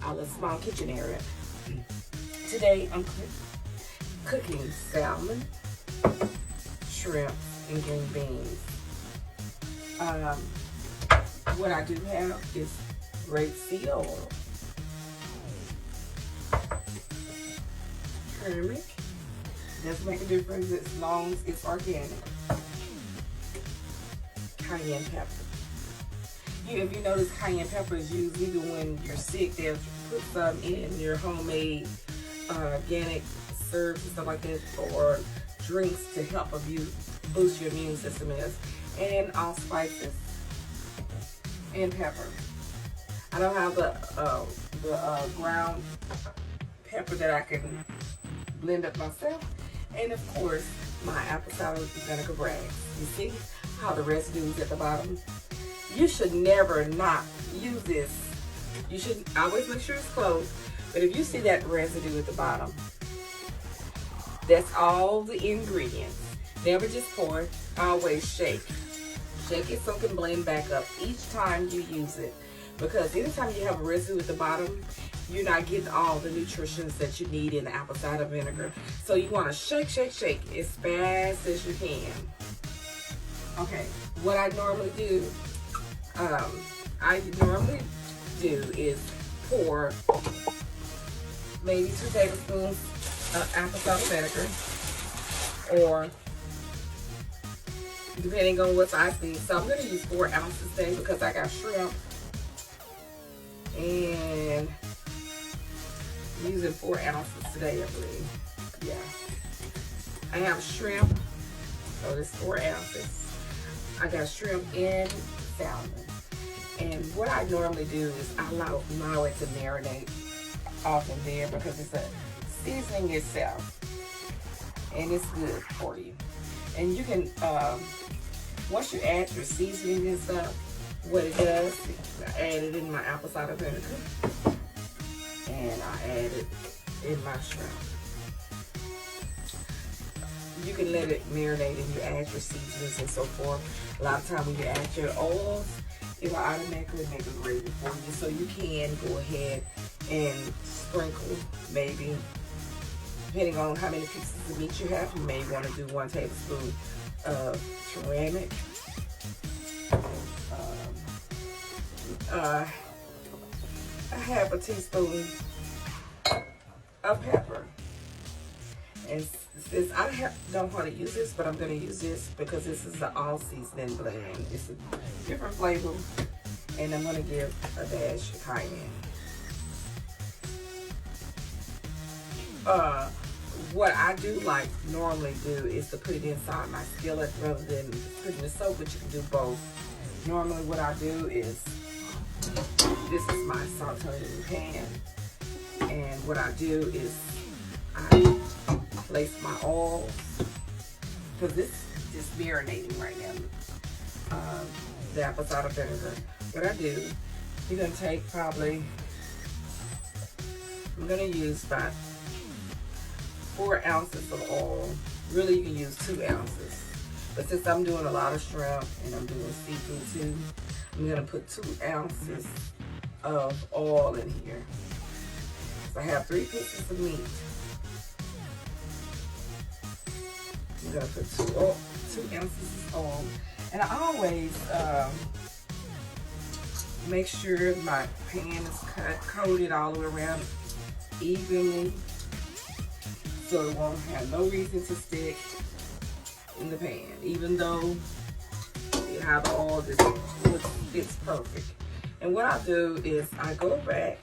our small kitchen area. Today I'm cooking salmon, shrimp, and green beans. What I do have is rapeseed oil, turmeric, doesn't make a difference as long as it's organic, cayenne pepper. If you notice, cayenne pepper is used even when you're sick. They'll put some in your homemade organic syrups and stuff like that, or drinks to help you boost your immune system. And allspices and pepper. I don't have the ground pepper that I can blend up myself, and of course my apple cider vinegar Bragg. You see how the residue is at the bottom? You should never not use this. You should always make sure it's closed. But if you see that residue at the bottom, that's all the ingredients. Never just pour it. Always shake. Shake it so it can blend back up each time you use it. Because anytime you have a residue at the bottom, you're not getting all the nutrients that you need in the apple cider vinegar. So you want to shake, shake, shake as fast as you can. Okay, what I normally do, is pour maybe 2 tablespoons of apple cider vinegar, or depending on what size I need. So I'm going to use 4 ounces today because I got shrimp, and I'm using 4 ounces today, I believe. Yeah, I have shrimp, so it's 4 ounces. I got shrimp and salmon. And what I normally do is I allow it to marinate off in there because it's a seasoning itself, and it's good for you. And you can, once you add your seasoning and stuff, what it does, I add it in my apple cider vinegar, and I add it in my shrimp. You can let it marinate and you add your seasonings and so forth. A lot of times when you add your oils, it will automatically make a gravy for you. So you can go ahead and sprinkle, maybe, depending on how many pieces of meat you have, you may want to do 1 tablespoon of turmeric. A half a teaspoon of pepper. And since I don't want to use this, but I'm going to use this because this is the all seasoning blend. It's a different flavor, and I'm going to give a dash of cayenne. What I do normally do is to put it inside my skillet rather than putting the soap, but you can do both. Normally what I do is, this is my sauteing pan, and what I do is I place my oil, because this is just marinating right now, the apple cider vinegar. What I do, you're going to take probably, I'm going to use about 4 ounces of oil. Really, you can use 2 ounces. But since I'm doing a lot of shrimp and I'm doing seafood too, I'm going to put 2 ounces of oil in here. So I have 3 pieces of meat. I'm going to put 2 ounces of oil. And I always make sure my pan is coated all the way around evenly, so it won't have no reason to stick in the pan, even though you have the oil just fits perfect. And what I do is I go back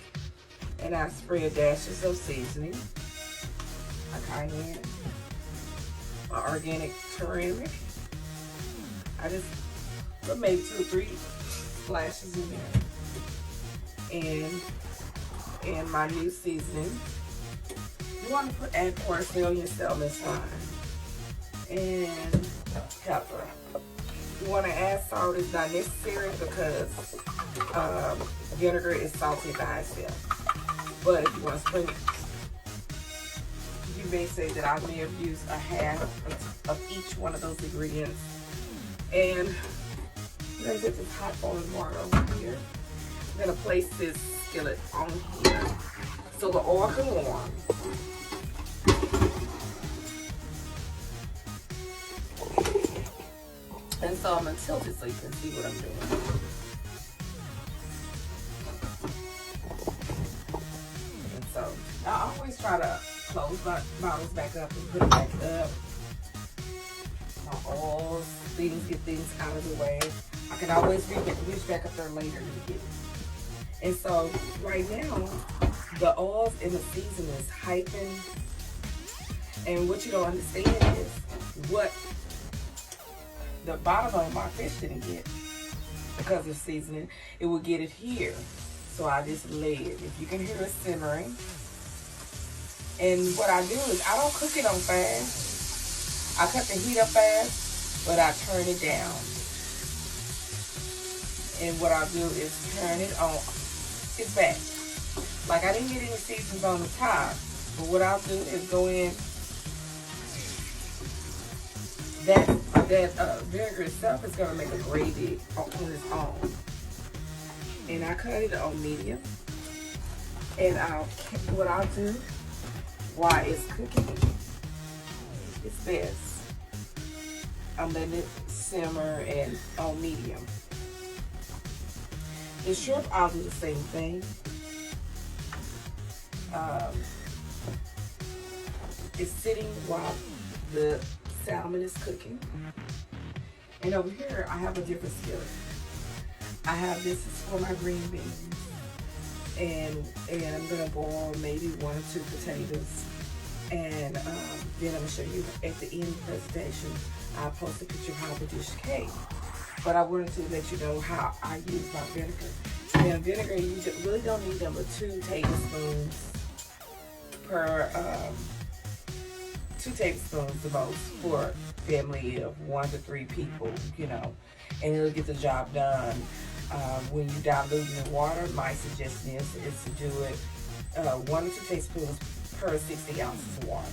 and I spread dashes of seasoning, my cayenne, my organic turmeric. I just put maybe 2 or 3 splashes in there, and my new seasoning. You want to add parsley yourself, it's fine, and pepper. You want to add salt, it's not necessary because vinegar is salty by itself. But if you want to sprinkle, you may say that I may have used a half of each one of those ingredients. And I'm going to get this hot boiling water over here. I'm going to place this skillet on here so the oil can warm. And so I'm gonna tilt it so you can see what I'm doing. And so I always try to close my bottles back up and put it back up. My oils, get things out of the way. I can always reach back up there later to get it. And so right now, the oils and the seasoning is hyping. And what you don't understand is what the bottom of my fish didn't get because of seasoning. It will get it here. So I just lay it. If you can hear it simmering. And what I do is I don't cook it on fast. I cut the heat up fast, but I turn it down. And what I do is turn it on. It's back. Like I didn't get any seasons on the top, but what I'll do is go in. That vinegar itself is gonna make a gravy on its own. And I cut it on medium. And what I'll do while it's cooking, it's best. I'm letting it simmer and on medium. The shrimp, I'll do the same thing. It's sitting while the salmon is cooking. And over here, I have a different skillet. I have this is for my green beans. And I'm gonna boil maybe 1 or 2 potatoes. And then I'm gonna show you at the end of the presentation, I'll post a picture of how to dish cake. But I wanted to let you know how I use my vinegar. Now vinegar, you really don't need them but 2 tablespoons per 2 tablespoons the most for a family of 1 to 3 people, you know, and it'll get the job done. When you dilute it in water, my suggestion is to do it 1 or 2 tablespoons per 60 ounces of water.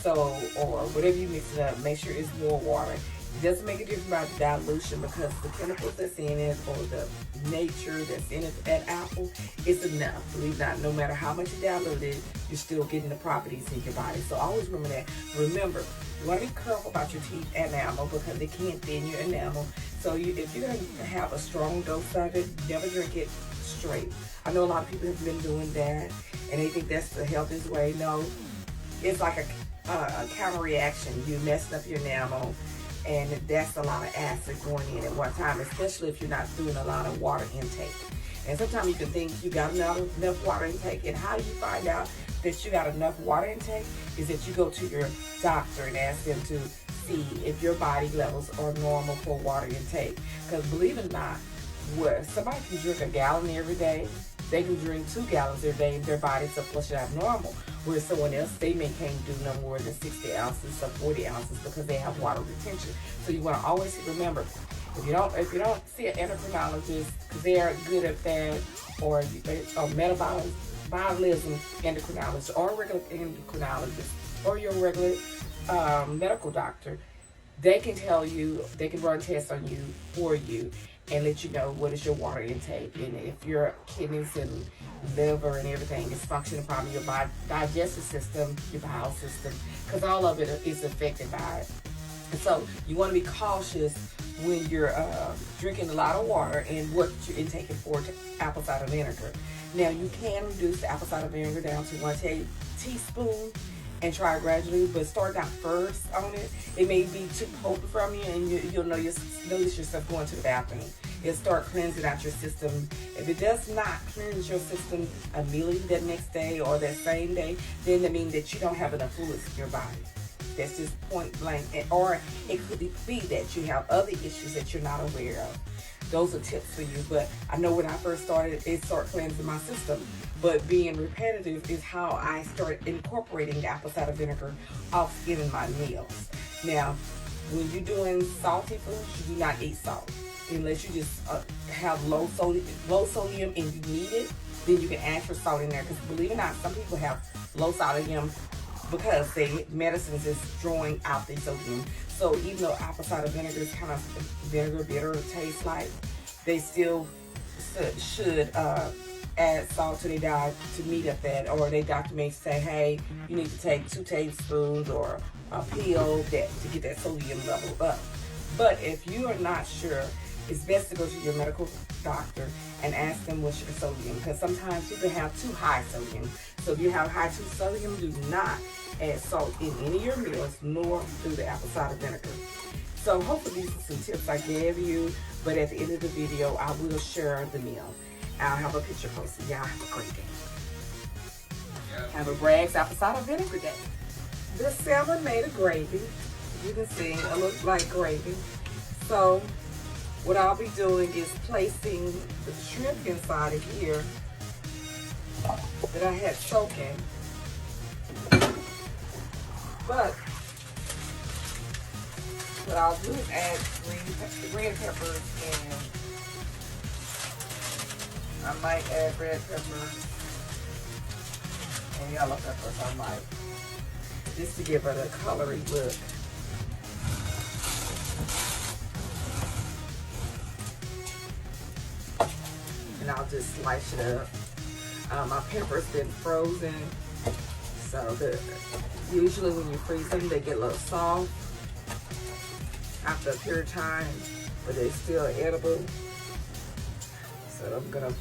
So, or whatever you mix it up, make sure it's more water. It doesn't make a difference about the dilution because the chemicals that's in it or the nature that's in it, that apple, is enough. Believe it or not, no matter how much you dilute it, you're still getting the properties in your body. So always remember that. Remember, you want to be careful about your teeth enamel because they can't thin your enamel. So if you're going to have a strong dose of it, never drink it straight. I know a lot of people have been doing that and they think that's the healthiest way. No, it's like a counter reaction. You messing up your enamel. And that's a lot of acid going in at one time, especially if you're not doing a lot of water intake. And sometimes you can think you got enough water intake. And how do you find out that you got enough water intake? Is that you go to your doctor and ask them to see if your body levels are normal for water intake. Because believe it or not, where somebody can drink a gallon every day, they can drink 2 gallons every day and their bodies are flushing out normal. Whereas someone else, they can't do no more than 60 ounces or 40 ounces because they have water retention. So you want to always remember, if you don't see an endocrinologist, because they are good at that, or a metabolism endocrinologist, or a regular endocrinologist, or your regular medical doctor, they can tell you, they can run tests on you for you and let you know what is your water intake and if your kidneys and liver and everything is functioning properly, your digestive system, your bowel system, because all of it is affected by it. And so you want to be cautious when you're drinking a lot of water and what you're intaking for apple cider vinegar. Now you can reduce the apple cider vinegar down to 1 teaspoon and try gradually, but start out first on it. It may be too potent from you, and you'll notice yourself going to the bathroom. It'll start cleansing out your system. If it does not cleanse your system immediately that next day or that same day, then that means that you don't have enough fluids in your body. That's just point blank. Or it could be that you have other issues that you're not aware of. Those are tips for you. But I know when I first started, it started cleansing my system. But being repetitive is how I started incorporating the apple cider vinegar off in my meals. Now, when you're doing salty foods, you do not eat salt. Unless you just have low sodium and you need it, then you can add your salt in there. Because believe it or not, some people have low sodium because their medicines is drawing out the sodium. So even though apple cider vinegar is kind of bitter taste like, they still should add salt to their diet to meet up that, or their doctor may say, hey, you need to take 2 tablespoons or a pill that to get that sodium level up. But if you are not sure, it's best to go to your medical doctor and ask them what's your sodium, because sometimes people have too high sodium. So if you have high sodium, do not add salt in any of your meals, nor through the apple cider vinegar. So hopefully these are some tips I gave you, but at the end of the video, I will share the meal. I'll have a picture posted. Y'all have a great day. Have a Bragg's apple cider vinegar day. This salmon made a gravy. You can see it looks like gravy. So what I'll be doing is placing the shrimp inside of here that I had soaking. But what I'll do is add red peppers, and I might add red peppers and yellow peppers. I might, just to give it a colory look. And I'll just slice it up. My pepper's been frozen, so usually when you freeze them, they get a little soft after a period of time, but they're still edible. So I'm gonna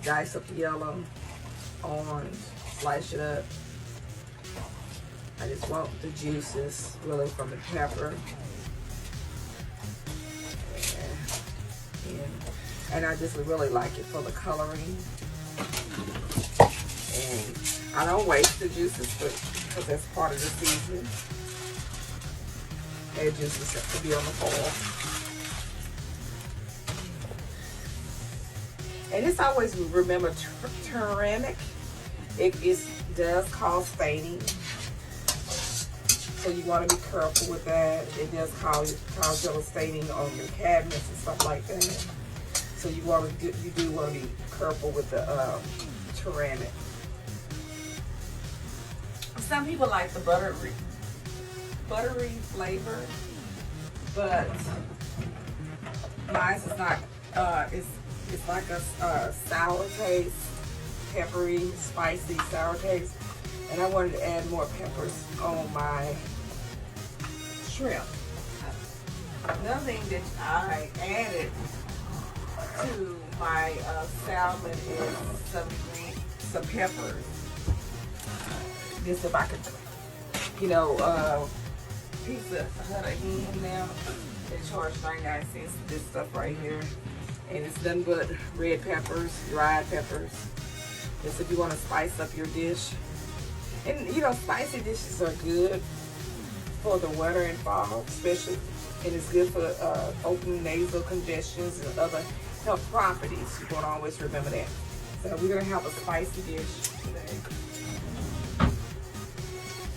dice up the yellow, orange, slice it up. I just want the juices really from the pepper. And I just really like it for the coloring. And I don't waste the juices because that's part of the seasoning. And juices have to be on the foil. And just always remember turmeric. It does cause staining. So you want to be careful with that. It does cause yellow staining on your cabinets and stuff like that. So you do want to be careful with the turmeric. Some people like the buttery flavor, but mine is not. It's like a sour taste, peppery, spicy sour taste, and I wanted to add more peppers on my shrimp. Another thing that I added to my salmon is some peppers. Just if I could, Pizza Hut again now. They charge 99 cents for this stuff right here. And it's nothing but red peppers, dried peppers. Just if you want to spice up your dish. And spicy dishes are good for the winter and fall, especially. And it's good for open nasal congestions and other health properties. You want to always remember that. So we're going to have a spicy dish today.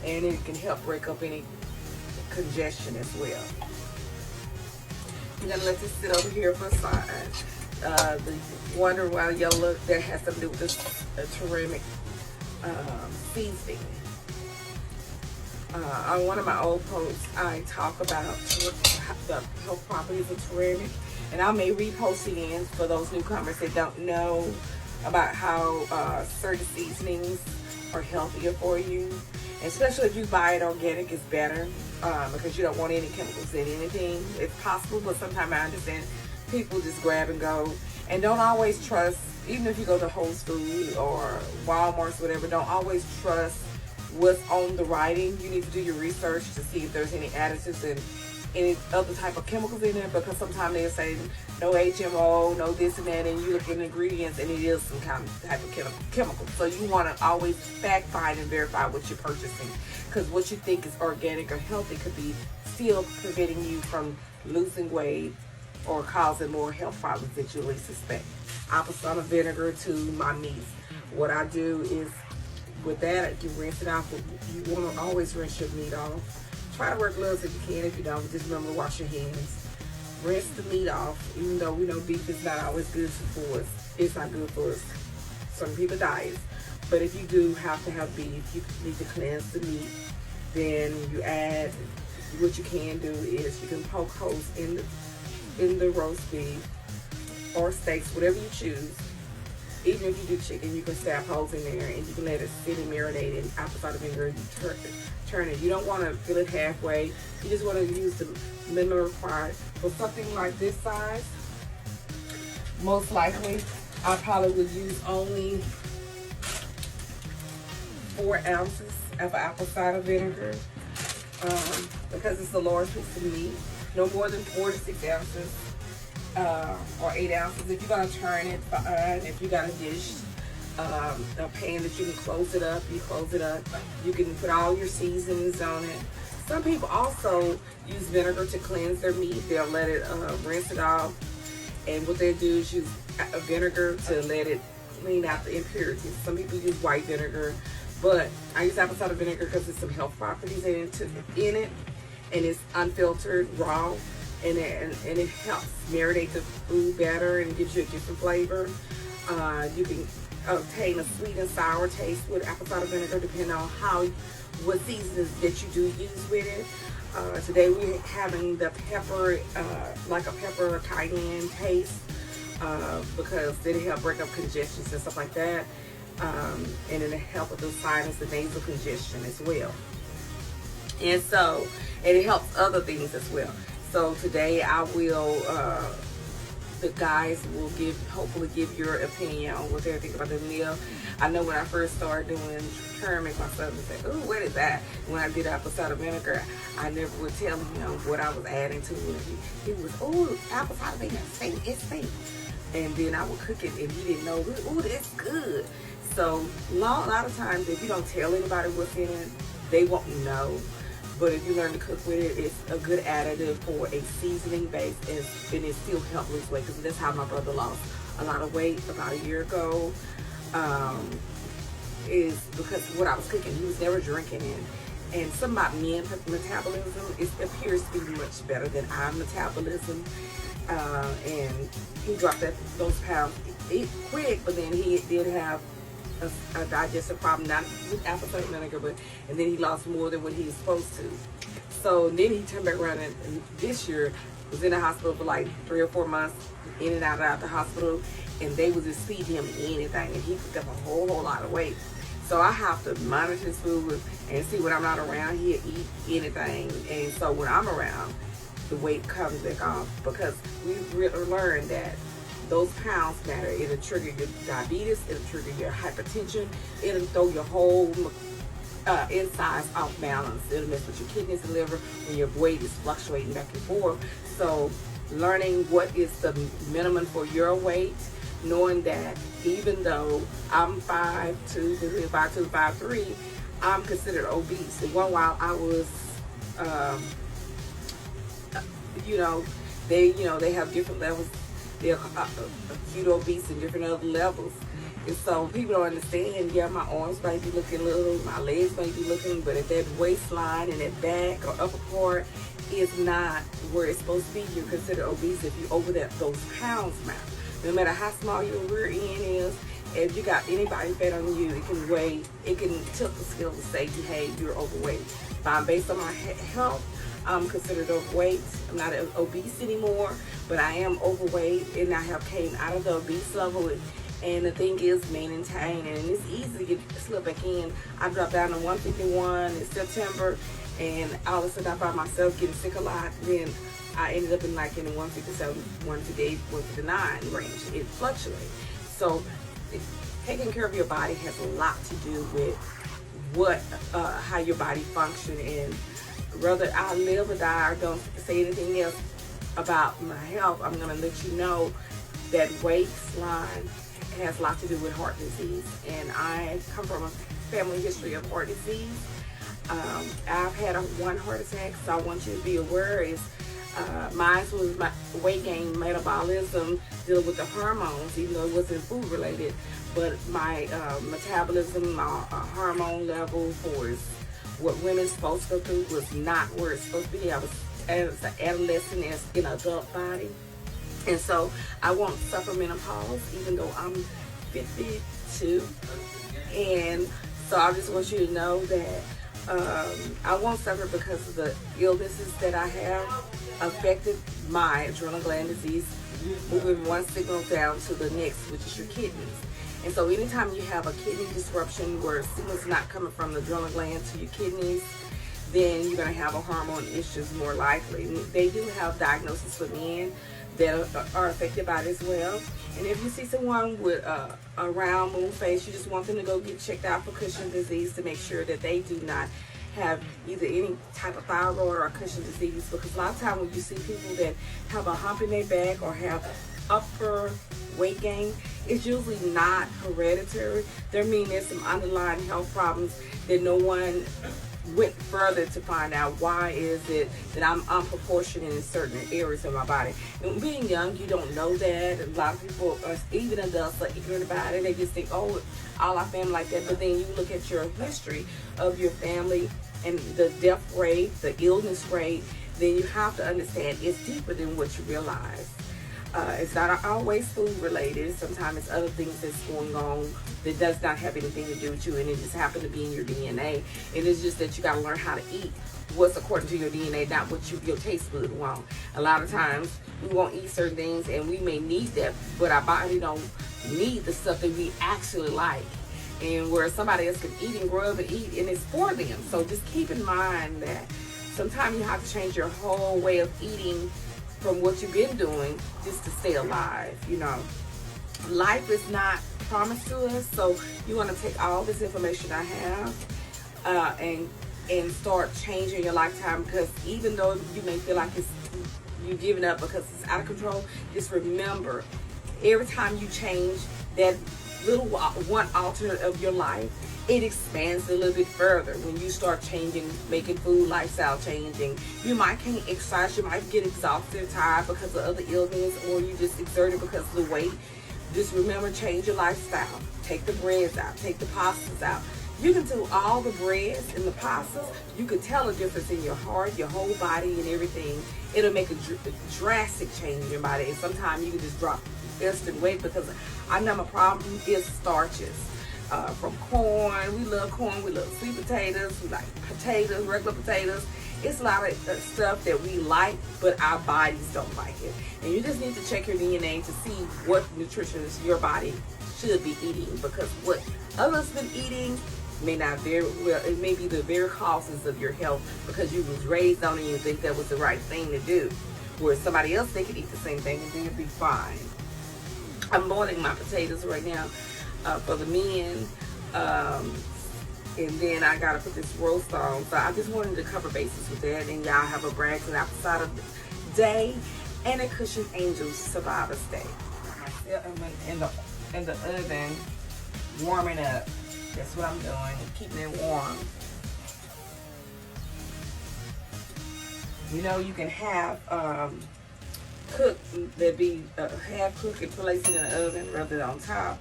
And it can help break up any congestion as well. I'm going to let this sit over here for a side. The Wonder Wild Yellow, that has something to do with this turmeric seasoning. On one of my old posts, I talk about the health properties of turmeric, and I may repost again for those newcomers that don't know about how certain seasonings are healthier for you. Especially if you buy it organic, it's better because you don't want any chemicals in anything. It's possible, but sometimes I understand people just grab and go, and don't always trust. Even if you go to Whole Foods or Walmart or whatever, don't always trust what's on the writing. You need to do your research to see if there's any additives and any other type of chemicals in there, because sometimes they'll say no HMO, no this and that, and you look at the ingredients and it is some kind of type of chemical. So you want to always fact find and verify what you're purchasing, because what you think is organic or healthy could be still preventing you from losing weight or causing more health problems that you least suspect. Apple cider vinegar to my meats. What I do is with that, you rinse it off. You want to always rinse your meat off. Try to wear gloves if you can. If you don't, just remember to wash your hands. Rinse the meat off, even though we know beef is not always good for us. It's not good for us. Some people diets. But if you do have to have beef, you need to cleanse the meat. Then you add, what you can do is you can poke holes in the roast beef or steaks, whatever you choose. Even if you do chicken, you can stab holes in there and you can let it sit and marinate in apple cider vinegar. You turn it. You don't want to fill it halfway. You just want to use the minimum required. For something like this size, most likely, I probably would use only 4 ounces of apple cider vinegar because it's a large piece of meat. No more than 4 to 6 ounces. Or 8 ounces. If you're gonna turn it, fine. If you got a dish, a pan that you can close it up, you close it up. You can put all your seasonings on it. Some people also use vinegar to cleanse their meat. They'll let it rinse it off, and what they do is use vinegar to let it clean out the impurities. Some people use white vinegar, but I use apple cider vinegar because there's some health properties in it, and it's unfiltered, raw. And it helps marinate the food better and gives you a different flavor. You can obtain a sweet and sour taste with apple cider vinegar depending on what seasonings that you do use with it. Today we're having the pepper, like a pepper cayenne taste, because it'll help break up congestions and stuff like that. And it'll help with the sinus and nasal congestion as well. And it helps other things as well. So today I will, the guys will hopefully give your opinion on what they think about the meal. I know when I first started doing turmeric, my son would say, "Oh, what is that?" When I did apple cider vinegar, I never would tell him what I was adding to it. He was, "Oh, apple cider vinegar, it's safe." And then I would cook it and he didn't know, "Oh, that's good." So a lot of times if you don't tell anybody what's in it, they won't know. But if you learn to cook with it, it's a good additive for a seasoning base, and it still helps lose weight. Because that's how my brother lost a lot of weight about a year ago. Is because what I was cooking, he was never drinking it. And some of my men's metabolism appears to be much better than our metabolism. And he dropped those pounds quick, but then he did have a digestive problem, not with apple cider vinegar, and then he lost more than what he was supposed to. So then he turned back around and this year was in the hospital for like 3 or 4 months, in and out of the hospital, and they was just feeding him anything, and he picked up a whole lot of weight. So I have to monitor his food and see when I'm not around, he'll eat anything, and so when I'm around, the weight comes back off, because we've learned that those pounds matter. It'll trigger your diabetes, it'll trigger your hypertension, it'll throw your whole insides off balance. It'll mess with your kidneys and liver when your weight is fluctuating back and forth. So learning what is the minimum for your weight, knowing that even though I'm 5'2", 5'3", I'm considered obese. And one while I was, they have different levels. They're acute obese and different other levels. And so people don't understand, yeah, my arms might be looking little, my legs might be looking, but if that waistline and that back or upper part is not where it's supposed to be, you're considered obese if you're over those pounds now. No matter how small your rear end is, if you got any body fat on you, it can tilt the scale to say, hey, you're overweight. Based on my health, I'm considered overweight. I'm not obese anymore, but I am overweight, and I have came out of the obese level. And the thing is, maintain, and it's easy to slip back in. I dropped down to 151 in September, and all of a sudden I found myself getting sick a lot. Then I ended up in the 157, 158, 159 range. It fluctuates. So taking care of your body has a lot to do with how your body functions, and whether I live or die or don't say anything else about my health, I'm going to let you know that waistline has a lot to do with heart disease. And I come from a family history of heart disease. I've had one heart attack, so I want you to be aware is mine was my weight gain, metabolism, dealing with the hormones, even though it wasn't food related. But my metabolism, my hormone level for what women's supposed to go through was not where it's supposed to be. I was as an adolescent, as in an adult body. And so I won't suffer menopause, even though I'm 52. And so I just want you to know that I won't suffer because of the illnesses that I have affected my adrenal gland disease, moving one signal down to the next, which is your kidneys. And so anytime you have a kidney disruption where signals not coming from the adrenal gland to your kidneys, then you're going to have a hormone issues more likely. They do have diagnosis for men that are affected by it as well. And if you see someone with a round moon face, you just want them to go get checked out for Cushing's disease to make sure that they do not have either any type of thyroid or Cushing's disease, because a lot of times when you see people that have a hump in their back or have upper weight gain, it's usually not hereditary. There means there's some underlying health problems that no one went further to find out why is it that I'm unproportionate in certain areas of my body. And being young, you don't know that. A lot of people, even adults, are ignorant about it. They just think, oh, all our family like that. But then you look at your history of your family and the death rate, the illness rate, then you have to understand it's deeper than what you realize. It's not always food related. Sometimes it's other things that's going on that does not have anything to do with you, and it just happened to be in your DNA. And it's just that you got to learn how to eat what's according to your DNA, not what your taste bud want. A lot of times we won't eat certain things, and we may need that, but our body don't need the stuff that we actually like. And where somebody else can eat and grow up and eat, and it's for them. So just keep in mind that sometimes you have to change your whole way of eating from what you've been doing just to stay alive. You know, life is not promised to us, so you want to take all this information I have and start changing your lifetime, because even though you may feel like you giving up because it's out of control, just remember, every time you change that little one alternate of your life, it expands a little bit further. When you start changing, making food lifestyle changing, you might can't exercise, you might get exhausted, tired because of other illness, or you just exerted because of the weight. Just remember, change your lifestyle. Take the breads out, take the pastas out. You can do all the breads and the pastas. You can tell a difference in your heart, your whole body, and everything. It'll make a drastic change in your body. And sometimes you can just drop instant weight, because our number problem is starches. From corn, we love corn, we love sweet potatoes, we like potatoes, regular potatoes. It's a lot of stuff that we like, but our bodies don't like it. And you just need to check your DNA to see what nutrition your body should be eating, because what others been eating may not very well, it may be the very causes of your health, because you was raised on it and you think that was the right thing to do. Where somebody else, they could eat the same thing and they'll be fine. I'm boiling my potatoes right now for the men, and then I gotta put this roast on. So I just wanted to cover bases with that, and y'all have a Bragg and apple cider day and a Cushion Angels Survivor's Day. I'm in the oven warming up. That's what I'm doing, keeping it warm. You know, you can have cook that be half cooked and place it in the oven rather than on top.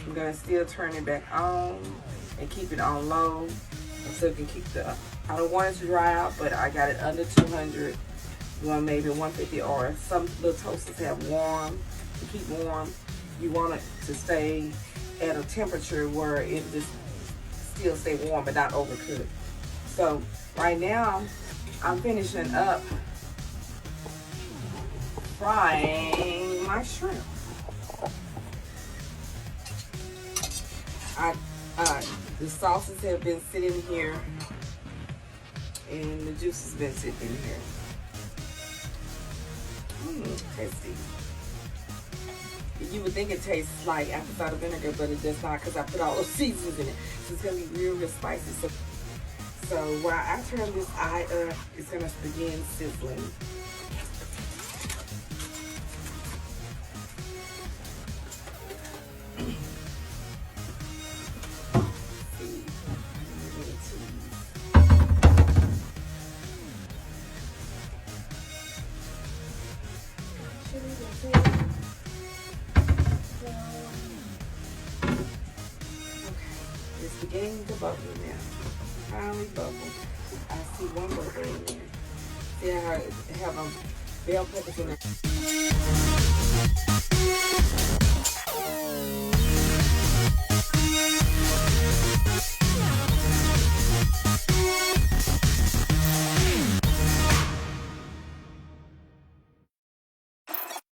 I'm gonna still turn it back on and keep it on low so you can keep I don't want it to dry out, but I got it under 200. You want maybe 150, or some little toasters have warm, to keep warm. You want it to stay at a temperature where it just still stay warm but not overcooked. So right now I'm finishing up frying my shrimp. The sauces have been sitting here, and the juice has been sitting in here. Tasty. You would think it tastes like apple cider vinegar, but it does not, because I put all those seasonings in it. So it's gonna be real spicy. So while I turn this eye up, it's gonna begin sizzling. It's beginning to bubble now. Finally bubble. I see one bubble in there. See how I have bell peppers in there.